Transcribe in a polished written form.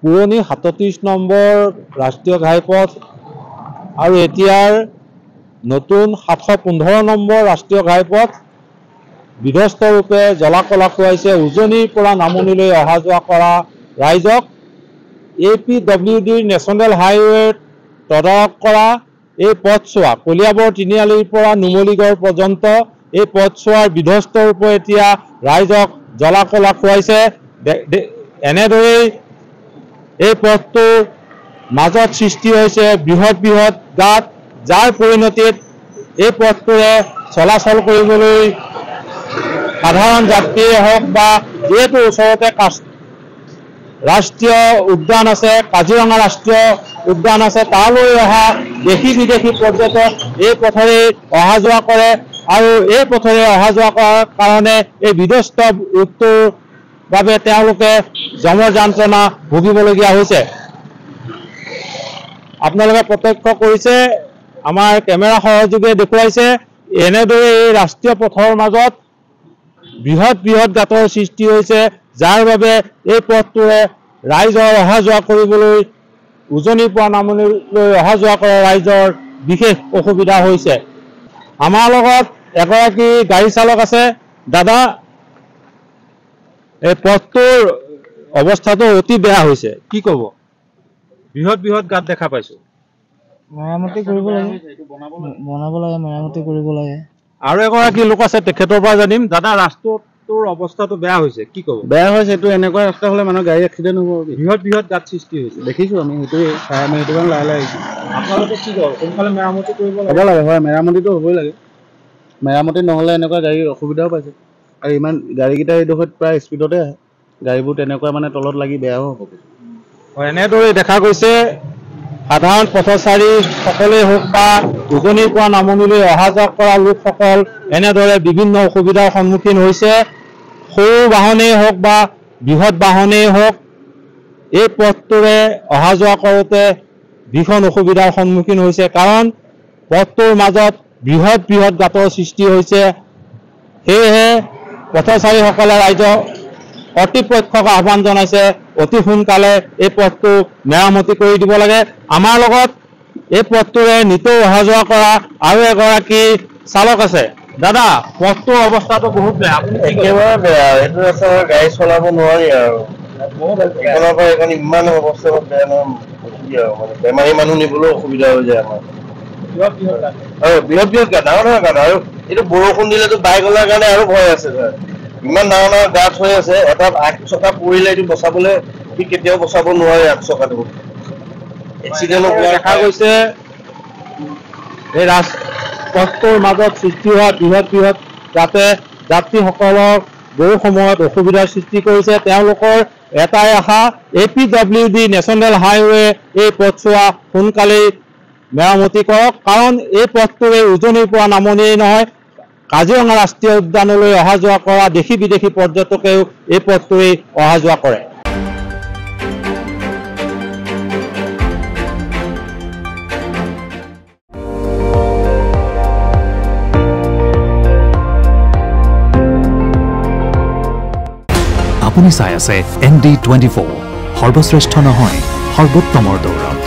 পুৰণি 37 নম্বৰ ৰাষ্ট্ৰীয় ঘাইপথ আৰু এতিয়াৰ নতুন 715 নম্বৰ ৰাষ্ট্ৰীয় ঘাইপথ বিধ্বস্ত ৰূপে জলাকলা খুৱাইছে উজনিৰ পৰা নামনিলৈ অহা যোৱা কৰা ৰাইজক। APWDৰ নেশ্যনেল হাইৱেত তদাৰক কৰা এই পথছোৱা কলিয়াবৰ তিনিআলিৰ পৰা নুমলীগড় পৰ্যন্ত এই পথছোৱাৰ বিধ্বস্ত ৰূপে এতিয়া ৰাইজক জলাকলা খুৱাইছে। এনেদৰেই এই পথটোৰ মাজত সৃষ্টি হৈছে বৃহৎ বৃহৎ গাঁত, যাৰ পৰিণতিত এই পথটোৰে চলাচল কৰিবলৈ সাধাৰণ যাত্ৰীয়ে হওক বা যিহেতু ওচৰতে ৰাষ্ট্ৰীয় উদ্যান আছে, কাজিৰঙা ৰাষ্ট্ৰীয় উদ্যান আছে, তালৈ অহা দেশী বিদেশী পৰ্যটক এই পথেৰে অহা যোৱা কৰে আৰু এই পথেৰে অহা যোৱা কৰাৰ কাৰণে এই বিধ্বস্ত ৰূপটোৰ বাবে তেওঁলোকে যমৰ যন্ত্ৰণা ভুগিবলগীয়া হৈছে। আপোনালোকে প্ৰত্যক্ষ কৰিছে, আমাৰ কেমেৰা সহযোগে দেখুৱাইছে, এনেদৰে এই ৰাষ্ট্ৰীয় পথৰ মাজত বৃহৎ বৃহৎ গাঁতৰ সৃষ্টি হৈছে, যাৰ বাবে এই পথটোৰে ৰাইজৰ অহা যোৱা কৰিবলৈ উজনিৰ পৰা নামনিলৈ অহা যোৱা কৰা ৰাইজৰ বিশেষ অসুবিধা হৈছে। আমাৰ লগত এগৰাকী গাড়ী চালক আছে। দাদা, এই পথটোৰ অৱস্থাটো অতি বেয়া হৈছে, কি ক'ব? বৃহৎ বৃহৎ গাঁত দেখা পাইছো। মেৰামতি কৰিব লাগে, বনাব লাগে, মেৰামতি কৰিব লাগে। আৰু এগৰাকী লোক আছে, তেখেতৰ পৰা জানিম। দাদা, ৰাস্তাটোৰ অৱস্থাটো বেয়া হৈছে, কি ক'ব? বেয়া হৈছে, এইটো এনেকুৱা ৰাস্তা হ'লে মানুহ গাড়ী এক্সিডেণ্ট হ'ব। বৃহৎ বৃহৎ গাঁত সৃষ্টি হৈছে, দেখিছোঁ আমি। সেইটোৱে চাই আমি সেইটো কাৰণে লাহে লাহে আহিছোঁ। আপোনালোকে কি কয়, সোনকালে মেৰামতি কৰিব হ'ব লাগে? হয়, মেৰামতিটো হ'বই লাগে। মেৰামতি নহ'লে এনেকুৱা গাড়ীৰ অসুবিধাও পাইছে। আৰু ইমান গাড়ীকেইটা এইডোখৰত প্ৰায় স্পীডতে আহে, গাড়ীবোৰ তেনেকুৱা মানে তলত লাগি বেয়াও হ'ব। এনেদৰে দেখা গৈছে, সাধাৰণ পথচাৰীসকলেই হওক বা উজনিৰ পৰা নামনিলৈ অহা যোৱা কৰা লোকসকল এনেদৰে বিভিন্ন অসুবিধাৰ সন্মুখীন হৈছে। সৰু বাহনেই হওক বা বৃহৎ বাহনেই হওক, এই পথটোৰে অহা যোৱা কৰোঁতে ভীষণ অসুবিধাৰ সন্মুখীন হৈছে, কাৰণ পথটোৰ মাজত বৃহৎ বৃহৎ গাঁতৰ সৃষ্টি হৈছে। সেয়েহে পথচাৰীসকলে ৰাইজক কৰ্তৃপক্ষক আহ্বান জনাইছে, অতি সোনকালে এই পথটো মেৰামতি কৰি দিব লাগে। আমাৰ লগত এই পথটোৰে নিতৌ অহা যোৱা কৰা আৰু এগৰাকী চালক আছে। দাদা, পথটোৰ অৱস্থাটো বহুত বেয়া। একেবাৰে বেয়া, এইটো ৰাস্তা গাড়ী চলাব নোৱাৰি আৰু এইখনৰ পৰা এইখন ইমান অৱস্থা বেয়া নহয়, কি আৰু মানে বেমাৰী মানুহ নিবলৈও অসুবিধা হৈ যায় আমাৰ। আৰু বৃহৎ বৃহৎ গাঁত, ডাঙৰ ডাঙৰ গাঁত, আৰু এইটো বৰষুণ দিলেতো বাইক ওলাৰ কাৰণে আৰু ভয় আছে। ইমান ডাঙৰ ডাঙৰ গাঁত হৈ আছে, এটাত 8 চকা পৰিলে এইটো বচাবলৈ সি কেতিয়াও বচাব নোৱাৰে। 8 চকাটো এক্সিডেণ্ট দেখা গৈছে, এই পথটোৰ মাজত সৃষ্টি হোৱা বৃহৎ বৃহৎ যাতে যাত্ৰীসকলক বহু সময়ত অসুবিধাৰ সৃষ্টি কৰিছে। তেওঁলোকৰ এটাই আশা, APWD নেশ্যনেল হাইৱে এই পথছোৱা সোনকালেই মেৰামতি কৰক, কাৰণ এই পথটোৰে উজনিৰ পৰা নামনিয়েই নহয়, কাজিৰঙা ৰাষ্ট্ৰীয় উদ্যানলৈ অহা যোৱা কৰা দেশী বিদেশী পৰ্যটকেও এই পথটোৰে অহা যোৱা কৰে। আপুনি চাই আছে ND24, সৰ্বশ্ৰেষ্ঠ নহয়, সৰ্বোত্তমৰ দৌৰ।